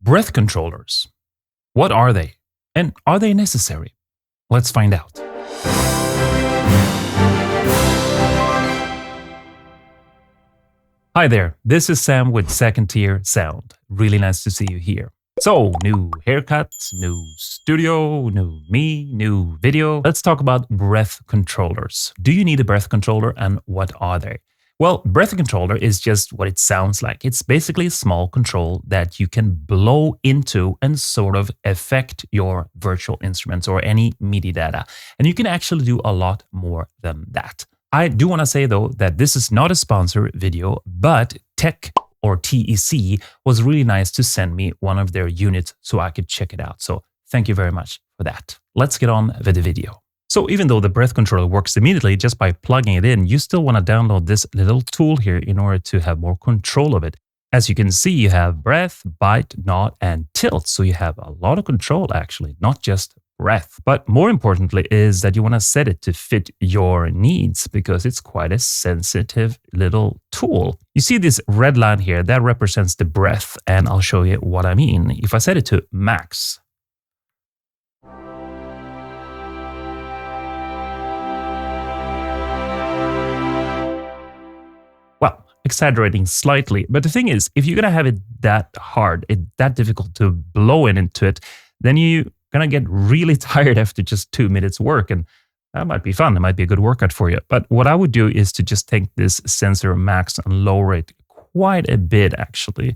Breath controllers. What are they? And are they necessary? Let's find out. Hi there, this is Sam with Second Tier Sound. Really nice to see you here. So, new haircut, new studio, new me, new video. Let's talk about breath controllers. Do you need a breath controller and what are they? Well, breath controller is just what it sounds like. It's basically a small control that you can blow into and sort of affect your virtual instruments or any MIDI data. And you can actually do a lot more than that. I do want to say though that this is not a sponsor video, but TEC or TEC was really nice to send me one of their units so I could check it out. So thank you very much for that. Let's get on with the video. So even though the breath controller works immediately just by plugging it in, you still want to download this little tool here in order to have more control of it. As you can see, you have breath, bite, nod, and tilt. So you have a lot of control actually, not just breath. But more importantly is that you want to set it to fit your needs because it's quite a sensitive little tool. You see this red line here, that represents the breath, and I'll show you what I mean. If I set it to max, well, exaggerating slightly, but the thing is, if you're gonna have it that hard, that difficult to blow into it, then you're gonna get really tired after just 2 minutes work, and that might be fun. It might be a good workout for you. But what I would do is to just take this sensor max and lower it quite a bit, actually.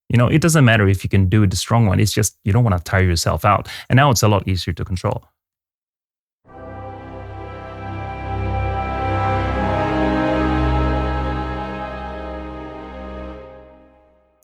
You know, it doesn't matter if you can do the strong one. It's just you don't want to tire yourself out. And now it's a lot easier to control.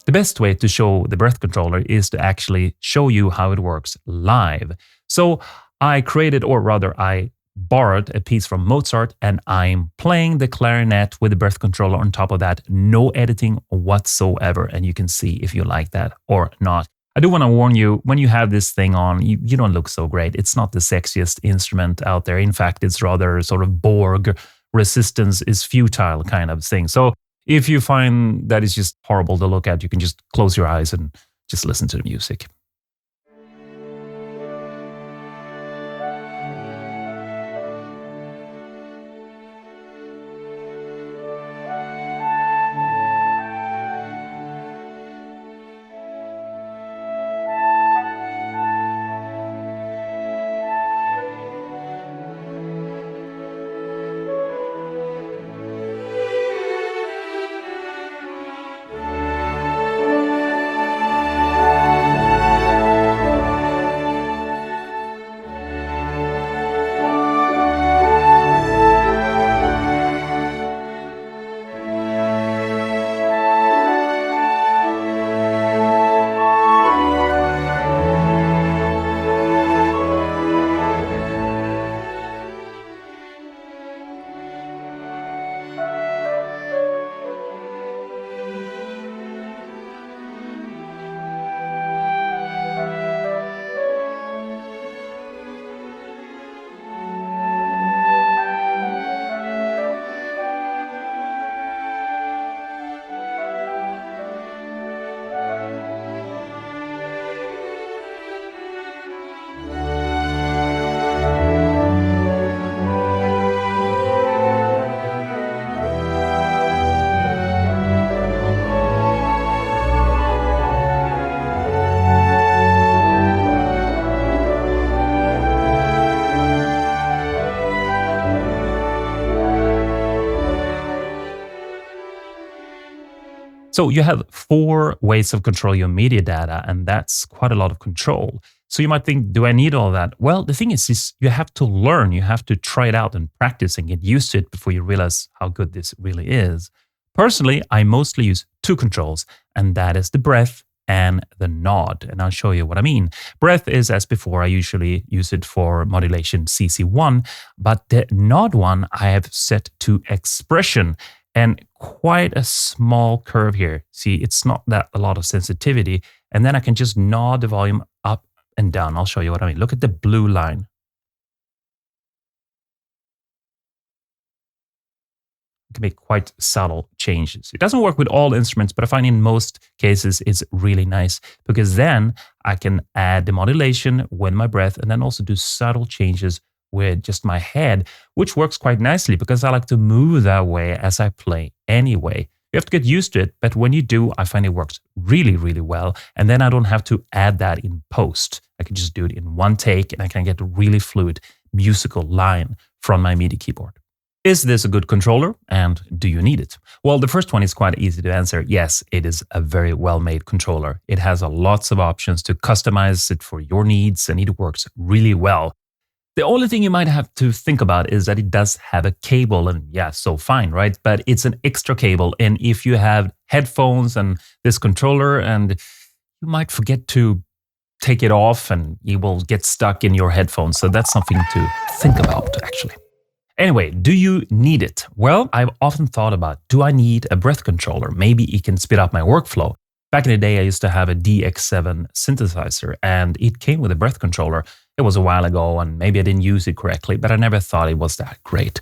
The best way to show the breath controller is to actually show you how it works live. So I created, or rather I borrowed a piece from Mozart and I'm playing the clarinet with the breath controller on top of that. No editing whatsoever. And you can see if you like that or not. I do want to warn you, when you have this thing on, you don't look so great. It's not the sexiest instrument out there. In fact, it's rather sort of Borg, resistance is futile kind of thing. So if you find that it's just horrible to look at, you can just close your eyes and just listen to the music. So you have 4 ways of controlling your media data, and that's quite a lot of control. So you might think, do I need all that? Well, the thing is you have to learn, you have to try it out and practice and get used to it before you realize how good this really is. Personally, I mostly use 2 controls, and that is the breath and the nod. And I'll show you what I mean. Breath is, as before, I usually use it for modulation CC1, but the nod one I have set to expression. And quite a small curve here. See, it's not that a lot of sensitivity. And then I can just nod the volume up and down. I'll show you what I mean. Look at the blue line. can make quite subtle changes. It doesn't work with all instruments, but I find in most cases it's really nice because then I can add the modulation with my breath and then also do subtle changes with just my head, which works quite nicely because I like to move that way as I play anyway. You have to get used to it, but when you do, I find it works really, really well. And then I don't have to add that in post. I can just do it in one take and I can get a really fluid musical line from my MIDI keyboard. Is this a good controller and do you need it? Well, the first one is quite easy to answer. Yes, it is a very well-made controller. It has lots of options to customize it for your needs and it works really well. The only thing you might have to think about is that it does have a cable and yeah, so fine, right? But it's an extra cable. And if you have headphones and this controller and you might forget to take it off and you will get stuck in your headphones. So that's something to think about actually. Anyway, do you need it? Well, I've often thought about, do I need a breath controller? Maybe it can speed up my workflow. Back in the day, I used to have a DX7 synthesizer and it came with a breath controller. It was a while ago and maybe I didn't use it correctly, but I never thought it was that great.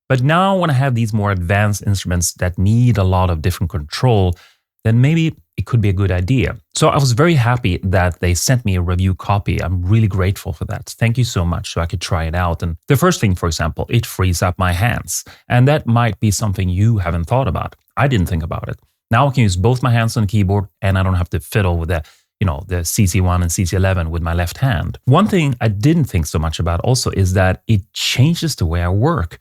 But now when I have these more advanced instruments that need a lot of different control, then maybe it could be a good idea. So I was very happy that they sent me a review copy. I'm really grateful for that. Thank you so much so I could try it out. And the first thing, for example, it frees up my hands. And that might be something you haven't thought about. I didn't think about it. Now I can use both my hands on the keyboard and I don't have to fiddle with the CC1 and CC11 with my left hand. One thing I didn't think so much about also is that it changes the way I work.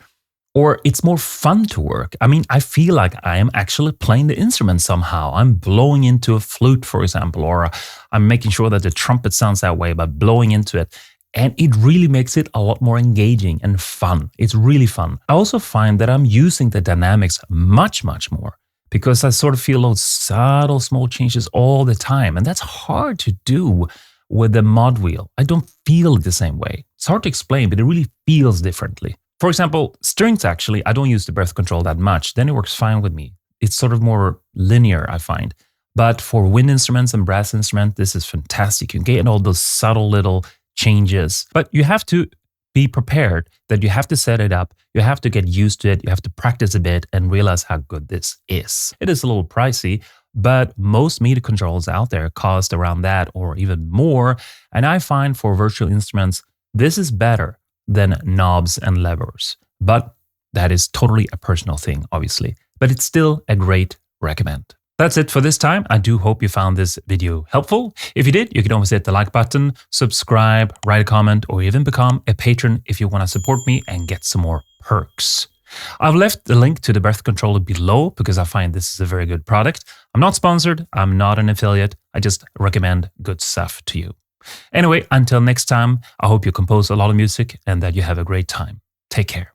Or it's more fun to work. I mean, I feel like I am actually playing the instrument somehow. I'm blowing into a flute, for example, or I'm making sure that the trumpet sounds that way by blowing into it. And it really makes it a lot more engaging and fun. It's really fun. I also find that I'm using the dynamics much, much more because I sort of feel those subtle small changes all the time. And that's hard to do with the mod wheel. I don't feel it the same way. It's hard to explain, but it really feels differently. For example, strings actually, I don't use the breath control that much. Then it works fine with me. It's sort of more linear, I find. But for wind instruments and brass instruments, this is fantastic. You can get all those subtle little changes. But you have to be prepared that you have to set it up. You have to get used to it. You have to practice a bit and realize how good this is. It is a little pricey, but most MIDI controls out there cost around that or even more. And I find for virtual instruments, this is better than knobs and levers. But that is totally a personal thing, obviously. But it's still a great recommend. That's it for this time. I do hope you found this video helpful. If you did, you can always hit the like button, subscribe, write a comment, or even become a patron if you want to support me and get some more perks. I've left the link to the breath controller below because I find this is a very good product. I'm not sponsored. I'm not an affiliate. I just recommend good stuff to you. Anyway, until next time, I hope you compose a lot of music and that you have a great time. Take care.